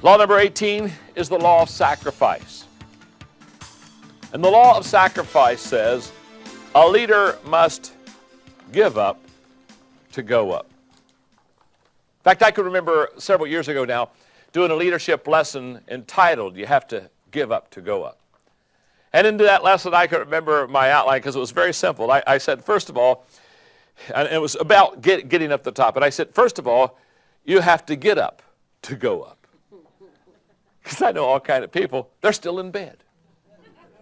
Law number 18 is the law of sacrifice. And the law of sacrifice says a leader must give up to go up. In fact, I can remember several years ago now doing a leadership lesson entitled, You Have to Give Up to Go Up. And into that lesson, I can remember my outline because it was very simple. I said, first of all, and it was about getting up the top. And I said, first of all, you have to get up to go up. Because I know all kinds of people, they're still in bed.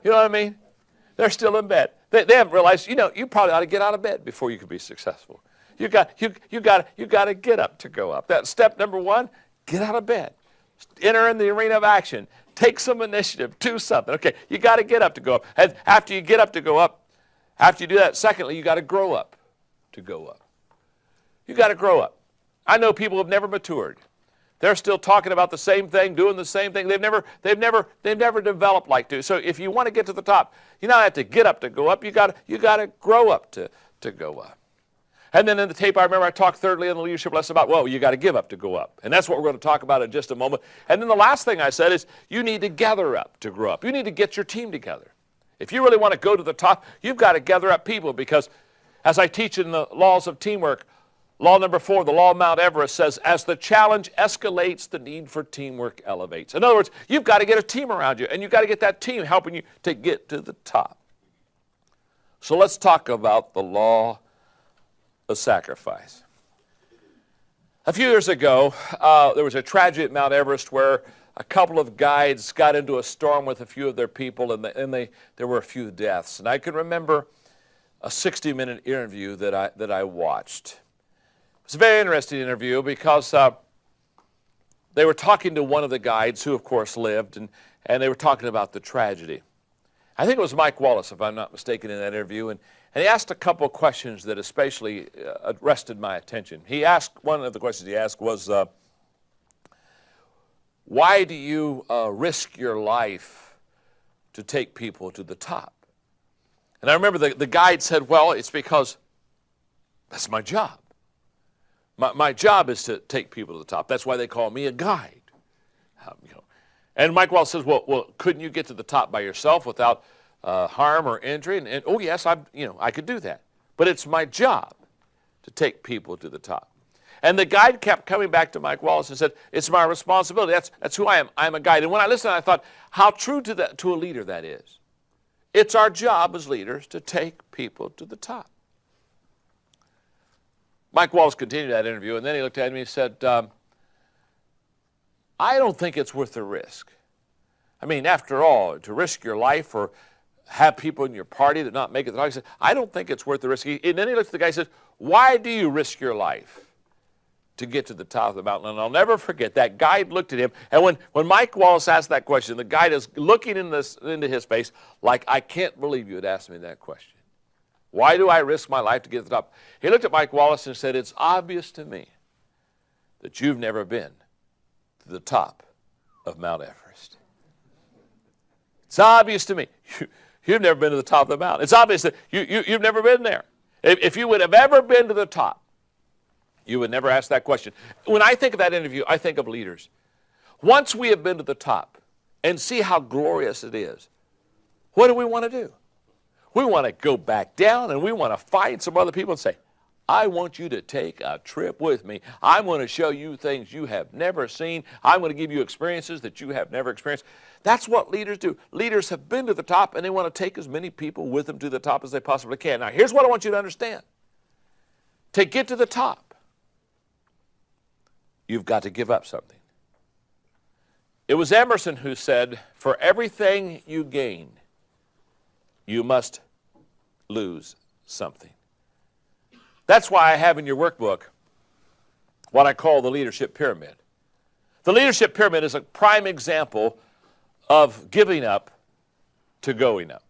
You know what I mean? They're still in bed. They haven't realized, you probably ought to get out of bed before you can be successful. You got to get up to go up. That's step number one, get out of bed. Enter in the arena of action. Take some initiative. Do something. Okay, you got to get up to go up. And after you get up to go up, after you do that, secondly, you got to grow up to go up. You got to grow up. I know people who have never matured. They're still talking about the same thing, doing the same thing. They've never developed like to. So if you want to get to the top, you not have to get up to go up. You got to grow up to go up. And then in the tape, I remember I talked thirdly in the leadership lesson about, well, you got to give up to go up. And that's what we're going to talk about in just a moment. And then the last thing I said is you need to gather up to grow up. You need to get your team together. If you really want to go to the top, you've got to gather up people because as I teach in the laws of teamwork, law number 4, the law of Mount Everest says, as the challenge escalates, the need for teamwork elevates. In other words, you've got to get a team around you, and you've got to get that team helping you to get to the top. So let's talk about the law of sacrifice. A few years ago, there was a tragedy at Mount Everest where a couple of guides got into a storm with a few of their people, and there were a few deaths. And I can remember a 60-minute interview that I watched. It was a very interesting interview because they were talking to one of the guides who, of course, lived, and they were talking about the tragedy. I think it was Mike Wallace, if I'm not mistaken, in that interview, and he asked a couple of questions that especially arrested my attention. One of the questions he asked was, why do you risk your life to take people to the top? And I remember the guide said, well, it's because that's my job. My job is to take people to the top. That's why they call me a guide. And Mike Wallace says, well, couldn't you get to the top by yourself without harm or injury? And oh, yes, I could do that. But it's my job to take people to the top. And the guide kept coming back to Mike Wallace and said, it's my responsibility. That's who I am. I'm a guide. And when I listened, I thought, how true to a leader that is. It's our job as leaders to take people to the top. Mike Wallace continued that interview, and then he looked at me and said, I don't think it's worth the risk. I mean, after all, to risk your life or have people in your party that not make it to the top, he said, I don't think it's worth the risk. And then he looked at the guy and said, why do you risk your life to get to the top of the mountain? And I'll never forget, that guide looked at him, and when Mike Wallace asked that question, the guide is looking into his face like, I can't believe you would ask me that question. Why do I risk my life to get to the top? He looked at Mike Wallace and said, it's obvious to me that you've never been to the top of Mount Everest. It's obvious to me. You've never been to the top of the mountain. It's obvious that you've never been there. If you would have ever been to the top, you would never ask that question. When I think of that interview, I think of leaders. Once we have been to the top and see how glorious it is, what do we want to do? We want to go back down and we want to find some other people and say, I want you to take a trip with me. I'm going to show you things you have never seen. I'm going to give you experiences that you have never experienced. That's what leaders do. Leaders have been to the top and they want to take as many people with them to the top as they possibly can. Now, here's what I want you to understand. To get to the top, you've got to give up something. It was Emerson who said, for everything you gain, you must lose something. That's why I have in your workbook what I call the leadership pyramid. The leadership pyramid is a prime example of giving up to going up.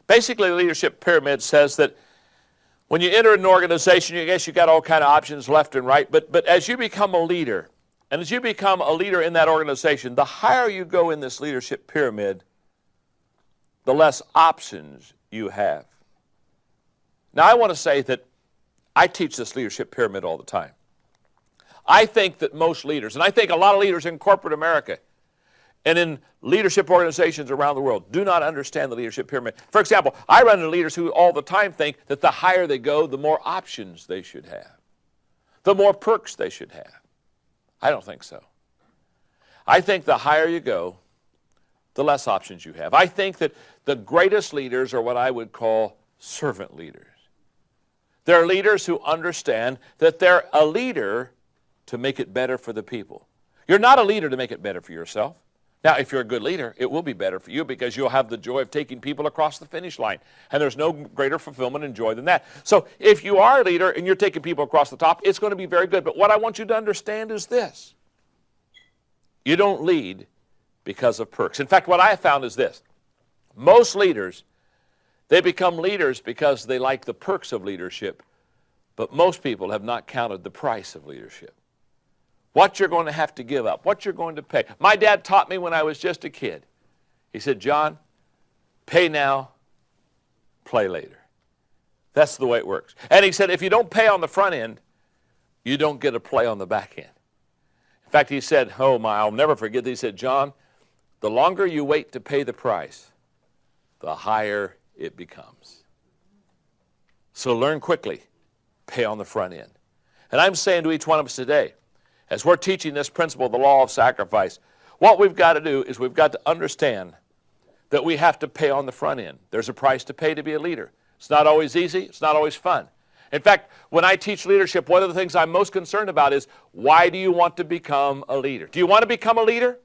Basically, the leadership pyramid says that when you enter an organization, I guess you got all kind of options left and right, but as you become a leader, and as you become a leader in that organization, the higher you go in this leadership pyramid, the less options you have. Now, I want to say that I teach this leadership pyramid all the time. I think that most leaders, and I think a lot of leaders in corporate America and in leadership organizations around the world, do not understand the leadership pyramid. For example, I run into leaders who all the time think that the higher they go, the more options they should have, the more perks they should have. I don't think so. I think the higher you go, the less options you have. I think that the greatest leaders are what I would call servant leaders. They're leaders who understand that they're a leader to make it better for the people. You're not a leader to make it better for yourself. Now, if you're a good leader, it will be better for you because you'll have the joy of taking people across the finish line. And there's no greater fulfillment and joy than that. So if you are a leader and you're taking people across the top, it's going to be very good. But what I want you to understand is this. You don't lead because of perks. In fact, what I have found is this. Most leaders, they become leaders because they like the perks of leadership. But most people have not counted the price of leadership. What you're going to have to give up, what you're going to pay. My dad taught me when I was just a kid. He said, John, pay now, play later. That's the way it works. And he said, if you don't pay on the front end, you don't get a play on the back end. In fact, he said, oh my, I'll never forget this. He said, John, the longer you wait to pay the price, the higher it becomes. So learn quickly, pay on the front end. And I'm saying to each one of us today, as we're teaching this principle, the law of sacrifice, what we've got to do is we've got to understand that we have to pay on the front end. There's a price to pay to be a leader. It's not always easy. It's not always fun. In fact, when I teach leadership, one of the things I'm most concerned about is, why do you want to become a leader? Do you want to become a leader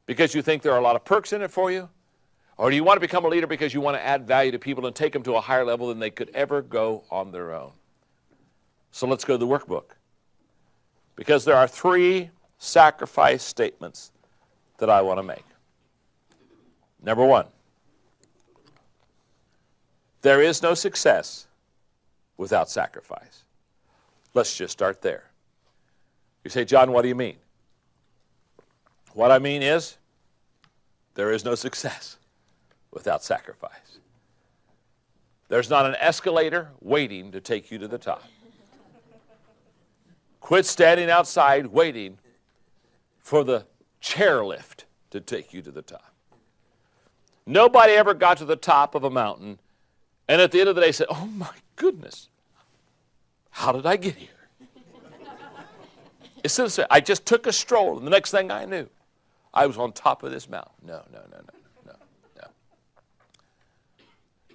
because you think there are a lot of perks in it for you? Or do you want to become a leader because you want to add value to people and take them to a higher level than they could ever go on their own? So let's go to the workbook. Because there are 3 sacrifice statements that I want to make. Number 1, there is no success without sacrifice. Let's just start there. You say, John, what do you mean? What I mean is, there is no success without sacrifice. There's not an escalator waiting to take you to the top. Quit standing outside waiting for the chairlift to take you to the top. Nobody ever got to the top of a mountain and at the end of the day said, oh my goodness, how did I get here? Instead of saying, I just took a stroll and the next thing I knew, I was on top of this mountain. No.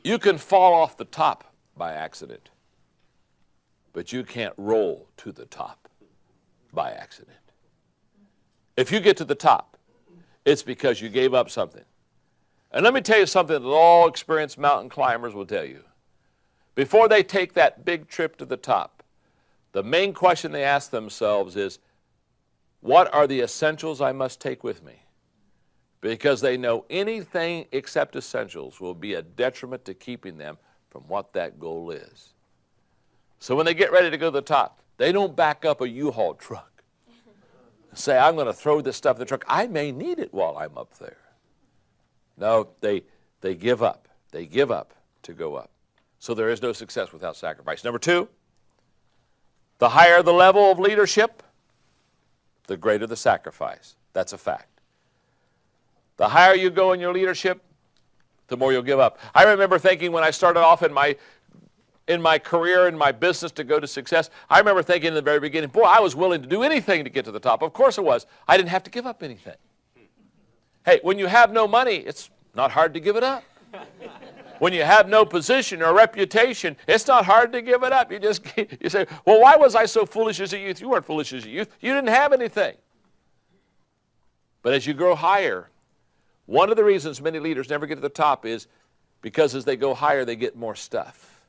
You can fall off the top by accident, but you can't roll to the top by accident. If you get to the top, it's because you gave up something. And let me tell you something that all experienced mountain climbers will tell you. Before they take that big trip to the top, the main question they ask themselves is, what are the essentials I must take with me? Because they know anything except essentials will be a detriment to keeping them from what that goal is. So when they get ready to go to the top, they don't back up a U-Haul truck and say, I'm going to throw this stuff in the truck. I may need it while I'm up there. No, they give up. They give up to go up. So there is no success without sacrifice. Number 2, the higher the level of leadership, the greater the sacrifice. That's a fact. The higher you go in your leadership, the more you'll give up. I remember thinking when I started off in my career, in my business to go to success, I remember thinking in the very beginning, boy, I was willing to do anything to get to the top. Of course I was. I didn't have to give up anything. Hey, when you have no money, it's not hard to give it up. When you have no position or reputation, it's not hard to give it up. You say, well, why was I so foolish as a youth? You weren't foolish as a youth. You didn't have anything. But as you grow higher, one of the reasons many leaders never get to the top is because as they go higher, they get more stuff.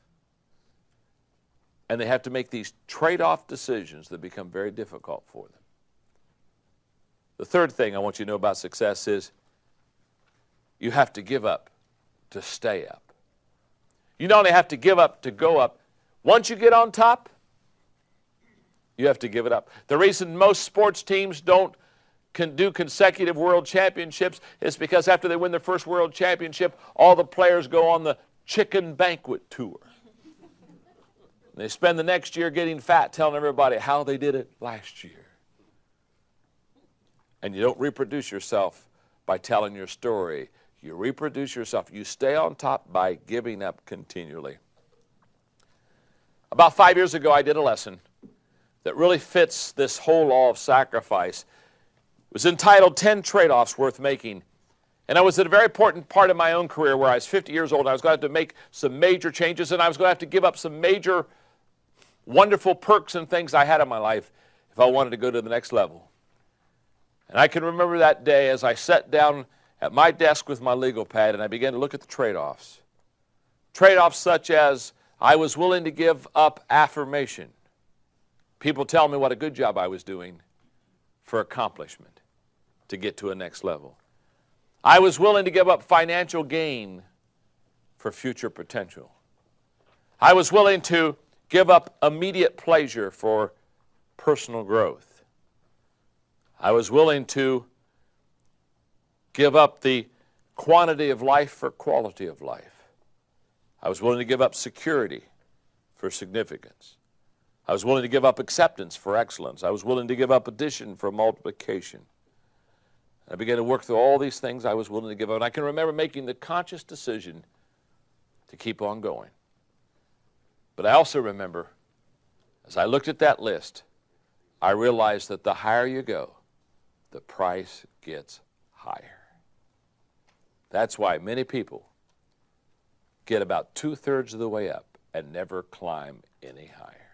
And they have to make these trade-off decisions that become very difficult for them. The third thing I want you to know about success is you have to give up to stay up. You not only have to give up to go up, once you get on top, you have to give it up. The reason most sports teams can do consecutive world championships is because after they win their first world championship, all the players go on the chicken banquet tour. And they spend the next year getting fat, telling everybody how they did it last year. And you don't reproduce yourself by telling your story. You reproduce yourself. You stay on top by giving up continually. About 5 years ago, I did a lesson that really fits this whole law of sacrifice. It was entitled 10 Trade-Offs Worth Making. And I was at a very important part of my own career where I was 50 years old. And I was going to have to make some major changes, and I was going to have to give up some major wonderful perks and things I had in my life if I wanted to go to the next level. And I can remember that day as I sat down at my desk with my legal pad and I began to look at the trade-offs. Trade-offs such as I was willing to give up affirmation. People tell me what a good job I was doing for accomplishment to get to a next level. I was willing to give up financial gain for future potential. I was willing to give up immediate pleasure for personal growth. I was willing to give up the quantity of life for quality of life. I was willing to give up security for significance. I was willing to give up acceptance for excellence. I was willing to give up addition for multiplication. I began to work through all these things I was willing to give up. And I can remember making the conscious decision to keep on going. But I also remember, as I looked at that list, I realized that the higher you go, the price gets higher. That's why many people get about 2/3 of the way up and never climb any higher.